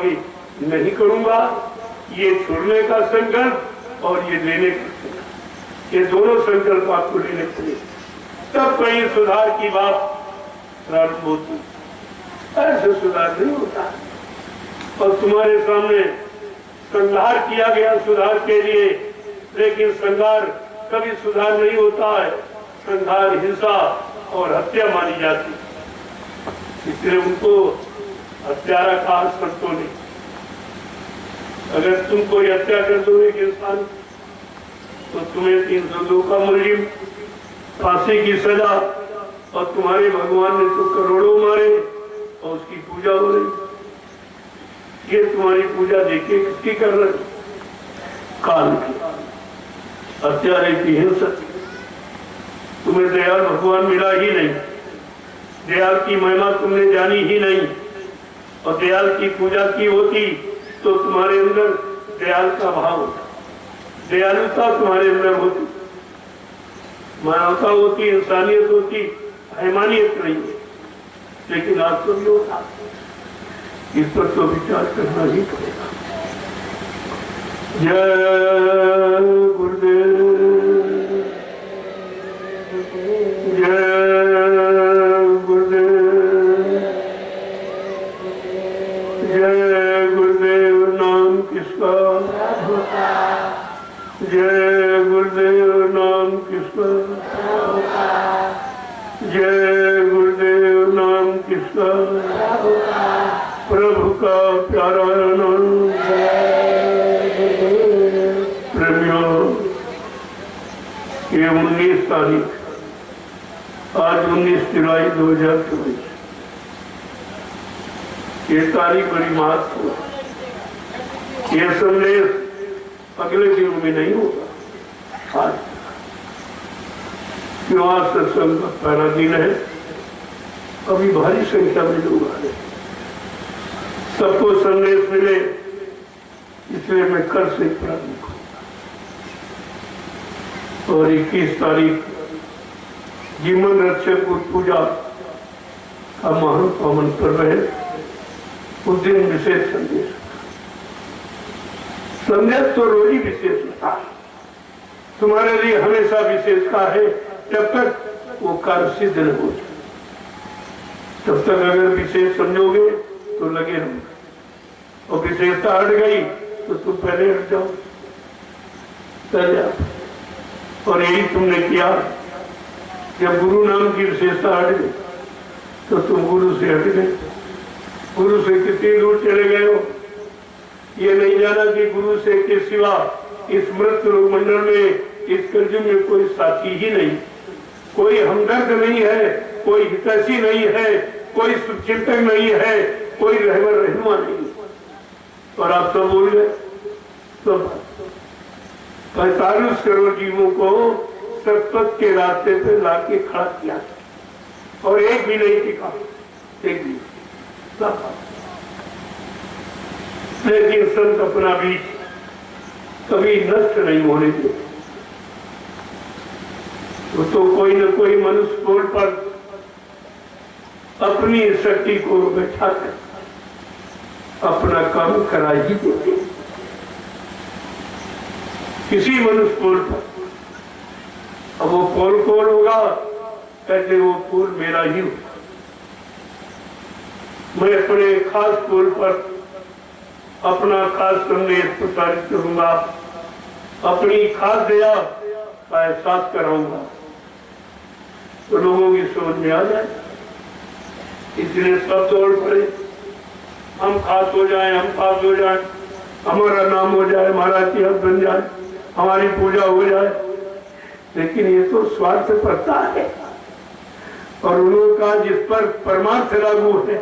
मांगे नहीं करूंगा, ये छोड़ने का संकल्प और ये लेने का संकल्प, ये दोनों संकल्प आपको लेने पड़े, तब कहीं सुधार की बात प्रारंभ होती। ऐसे सुधार नहीं होता। और तुम्हारे सामने संहार किया गया सुधार के लिए, लेकिन संहार कभी सुधार नहीं होता है। संहार हिंसा और हत्या मानी जाती, इसलिए उनको हत्यारा कहा संतों ने। अगर तुम कोई हत्या कर दो एक इंसान, तो तुम्हें 302 का मुलजिम, फांसी की सजा, और तुम्हारे भगवान ने तो करोड़ों मारे और उसकी पूजा हो रही। ये तुम्हारी पूजा देखिए किसकी कर रहे, काल की, हत्यारे की, हिंसा। तुम्हें दयाल भगवान मिला ही नहीं, दयाल की महिमा तुमने जानी ही नहीं, और दयाल की पूजा की होती तो तुम्हारे अंदर दयाल का भाव होता, दयालुता तुम्हारे अंदर होती, मानवता होती, इंसानियत होती, हैवानियत नहीं है। लेकिन आज तो ये होता, इस पर तो विचार करना ही पड़ेगा। जय गुरुदेव, जय गुरुदेव, जय गुरुदेव। नाम किसका, जय गुरुदेव। नाम किसका, जय गुरुदेव। नाम किसका, प्रभु का प्यारा नाम। प्रेमियों, ये 19 तारीख, आज 19 जुलाई 2024, ये तारीख बड़ी महत्वपूर्ण है। ये संदेश अगले दिनों में नहीं होगा, आज क्यों? आज सत्संग का पहला दिन है, अभी भारी संख्या में लोग आ रहे, सबको संदेश मिले, इसलिए मैं कल से प्रारंभ करूंगा। और 21 तारीख जीवन रक्षक पूजा का महान पावन पर्व है, उस दिन विशेष संदेश। संदेश तो रोज ही विशेष होता है, तुम्हारे लिए हमेशा विशेष का है, जब तक वो कार्य सिद्ध न हो जाए, तब तक अगर विशेष समझोगे तो लगे रहोगे, और विशेषता हट गई तो तुम पहले हट जाओ, चल जाओ। और यही तुमने किया, जब गुरु नाम की विशेषता हट गई तो तुम गुरु से हट गए। गुरु से कितनी दूर चले गए हो, ये नहीं जाना कि गुरु से के सिवा इस मृत लोक मंडल में, इस कलयुग में कोई साथी ही नहीं, कोई हमदर्द नहीं है, कोई हितैषी नहीं है, कोई शुभचिंतक नहीं है, कोई रहबर रहनुमा नहीं है। और आप सब बोल गए, तो 45 करोड़ जीवों को सतपथ के रास्ते पे लाके खड़ा किया, और एक भी नहीं टिका, एक भी। लेकिन संत अपना बीज कभी नष्ट नहीं होने देते, तो कोई न कोई मनुष्य कोल पर अपनी शक्ति को बैठा कर अपना काम करा ही देते। किसी मनुष्य कोल पर, अब वो कोल कौन होगा, कहते वो कोल मेरा ही होगा। मैं अपने खास कोल पर अपना खास संदेश प्रसारित करूंगा, अपनी खास दया का एहसास कराऊंगा, तो लोगों की समझ में आ जाए। इसलिए सब दौड़ पड़े, हम खास हो जाएं, हम खास हो जाएं, हमारा नाम हो जाए, हमारा इतिहास बन जाए, हमारी पूजा हो जाए। लेकिन ये तो स्वार्थ पड़ता है, और उन्होंने कहा जिस पर परमार्थ लागू है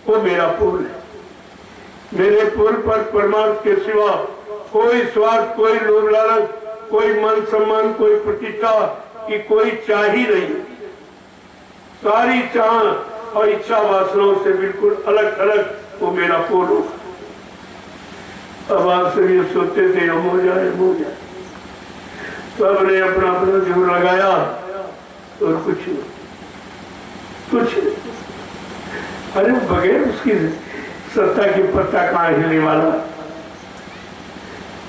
वो मेरा पुल है। मेरे पुल पर परमार्थ के सिवा कोई स्वार्थ, कोई लोभ लालच, कोई मान सम्मान, कोई प्रतिष्ठा की कोई चाह ही नहीं। सारी चाह और इच्छा वासनाओं से बिल्कुल अलग अलग वो मेरा पुल होगा। अब आप सब ये सोचते थे हम हो जाए, हम हो जाए, सबने अपना अपना जोर लगाया और कुछ नहीं। अरे बगैर उसकी सत्ता की पत्ता कहाँ हिलने वाला।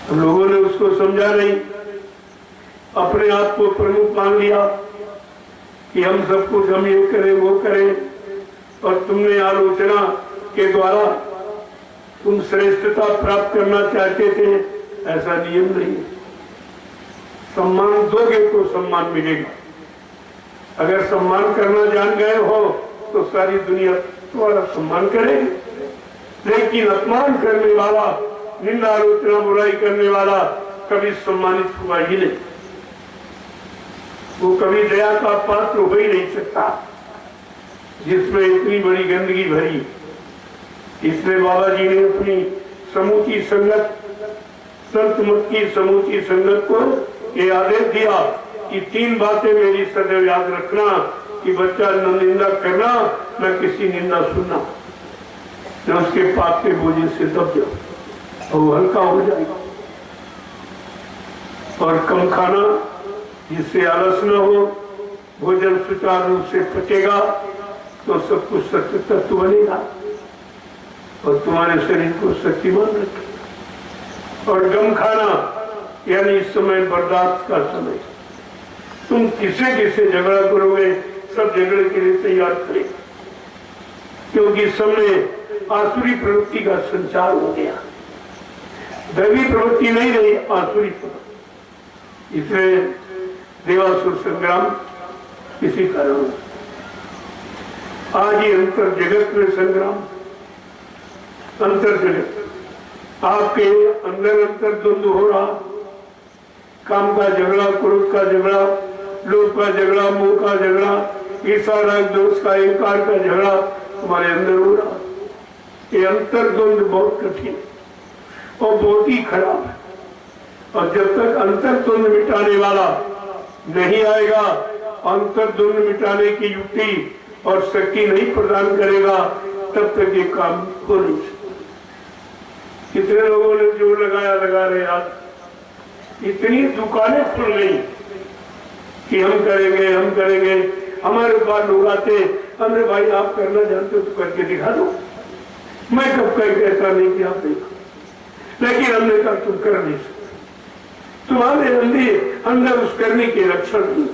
हम लोगों ने उसको समझा नहीं, अपने आप को प्रमुख मान लिया कि हम सब कुछ हम ये करें वो करें, और तुमने आलोचना के द्वारा तुम श्रेष्ठता प्राप्त करना चाहते थे। ऐसा नियम नहीं। सम्मान दोगे तो सम्मान मिलेगा। अगर सम्मान करना जान गए हो तो सारी दुनिया तुम्हारा सम्मान करेगी, लेकिन अपमान करने वाला, निंदा आलोचना बुराई करने वाला कभी सम्मानित हुआ ही नहीं। वो कभी दया का पात्र हो ही नहीं सकता जिसमें इतनी बड़ी गंदगी भरी। इसलिए बाबा जी ने अपनी समूची संगत, संत मत की समूची संगत को ये आदेश दिया कि 3 बातें मेरी सदैव याद रखना, कि बच्चा न निंदा करना, न किसी निंदा सुनना, न उसके पाप के बोझे से दब जाओ, वो हल्का हो जाएगा। और कम खाना, जिससे आलस न हो, भोजन सुचारू रूप से पचेगा तो सब कुछ सत्य तत्व बनेगा और तुम्हारे शरीर को शक्तिमान रखेगा। और कम खाना यानी इस समय बर्दाश्त का समय। तुम किसे झगड़ा करोगे, सब झगड़े के लिए तैयार करेगा, क्योंकि समय आसुरी प्रवृत्ति का संचार हो गया। दैवी प्रवृत्ति नहीं रही, आसुरी प्रवृत्ति। इसलिए देवासुर संग्राम किसी कारण। आज ये अंतर जगत में संग्राम, अंतर जगत आपके अंदर अंतर द्वंद्व हो रहा। काम का झगड़ा, क्रोध का झगड़ा, लोभ का झगड़ा, मोह का झगड़ा, ईर्ष्या राग दोष का, अहंकार का झगड़ा हमारे अंदर हो रहा। ये अंतर द्वंद्व बहुत कठिन और बहुत ही खराब है। और जब तक अंतर द्वंद्व मिटाने वाला नहीं आएगा, अंतर द्वंद्व मिटाने की युक्ति और शक्ति नहीं प्रदान करेगा, तब तक ये काम हो नहीं सकता। कितने लोगों ने जोर लगाया, लगा रहे। आज इतनी दुकानें खुल गई कि हम करेंगे। हमारे पास लोग आते, हमने भाई आप करना जानते हो तो करके दिखा दो। मैं कब कहीं कहता नहीं कि आप देखो, लेकिन हमने कहा तुम कर नहीं सकते, तुम्हारे अंदर उस करने के लक्षण नहीं।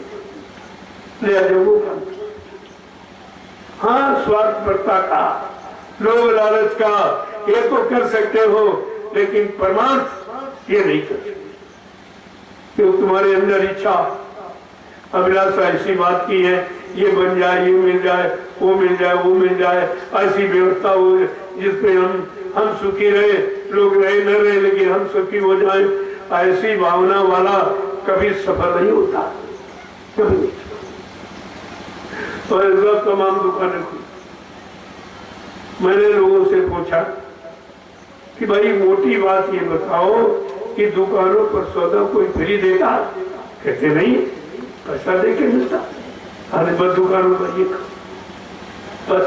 लिहाजा वो काम, हाँ स्वार्थपरता का, लोभ लालच का ये तो कर सकते हो, लेकिन परमार्थ ये नहीं कर सकते, क्योंकि तुम्हारे अंदर इच्छा अभिलाषा ऐसी बात की है, ये बन जाए, ये मिल जाए, वो मिल जाए, वो मिल जाए, ऐसी व्यवस्था हो जिसमें हम सुखी रहे, लोग रहे न रहे लेकिन हम सुखी हो जाए, ऐसी भावना वाला कभी सफल नहीं होता, कभी नहीं। तो ऐसा तमाम दुकानें खुली। मैंने लोगों से पूछा कि भाई मोटी बात ये बताओ कि दुकानों पर सौदा कोई फ्री देता? कहते नहीं, पैसा दे के मिलता। अरे बस दुकानों पर ये बस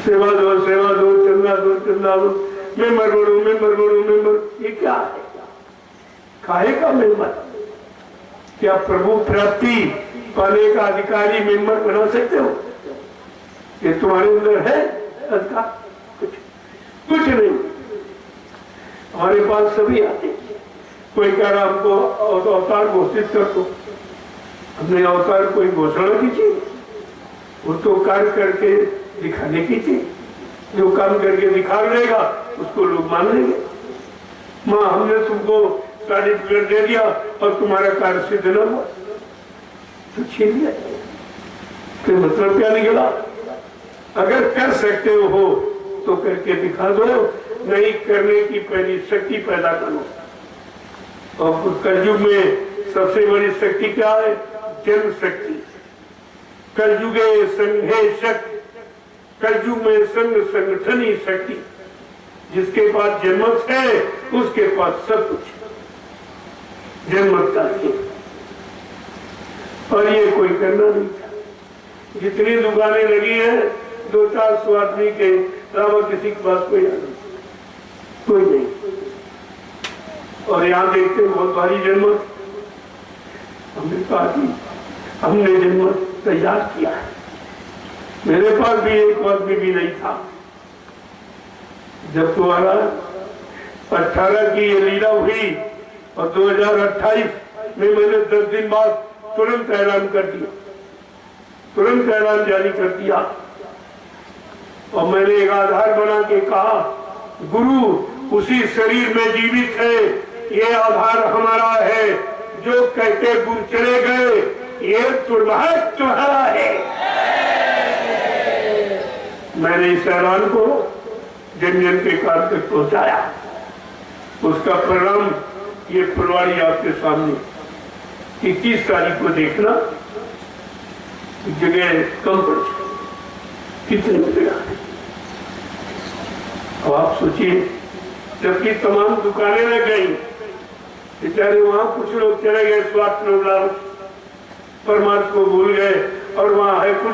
सेवा दो, चंदा दो, मेंबर बोलो, ये क्या है? काहे का मेंबर? क्या प्रभु प्राप्ति पाने का अधिकारी मेंबर बना सकते हो? ये तुम्हारे अंदर है अधिकार? कुछ नहीं। हमारे पास सभी आते, कोई कह रहा हमको अवतार घोषित कर दो, अपने अवतार कोई घोषणा कीजिए, वो तो कार्य करके दिखाने की थी। जो काम करके दिखा देगा उसको लोग मान लेंगे। माँ हमने तुमको सर्टिफिकेट दे दिया और तुम्हारा कार्य सिद्ध न हुआ तो छीन लिया, तो मतलब क्या निकला? अगर कर सकते हो तो करके दिखा दो, नहीं करने की पहली शक्ति पैदा करो। और कलयुग में सबसे बड़ी शक्ति क्या है? जन्म शक्ति। कलयुगे संघे शक्ति, कलयुग में संघ संगठनी शक्ति। जिसके पास जन्मत है उसके पास सब कुछ जन्मत का है। और ये कोई करना नहीं था। जितनी दुकानें लगी है 200-400 आदमी के अलावा किसी के पास कोई नहीं। और यहाँ देखते बहुत भारी जन्मत। हमने कहा कि हमने जन्मत तैयार किया है। मेरे पास भी एक आदमी भी नहीं था, जब तुम्हारा 18 की ये लीला हुई और 2028 में मैंने 10 दिन बाद तुरंत ऐलान कर दिया, तुरंत ऐलान जारी कर दिया और मैंने एक आधार बना के कहा, गुरु उसी शरीर में जीवित है, ये आधार हमारा है, जो कहते गुरु चले गए ये दुर्भाग्य तुम्हारा है। मैंने इस ऐलान को जन जन के कान तक पहुंचाया। उसका परिणाम ये फुलवाड़ी आपके सामने 21 तारीख को देखना, जगह कम पड़ कितने मिलेगा। अब आप सोचिए, जबकि तमाम दुकानें लग गई, बेचारे वहां कुछ लोग चले गए स्वार्थ में, परमात्मा को भूल गए और वहां है कुछ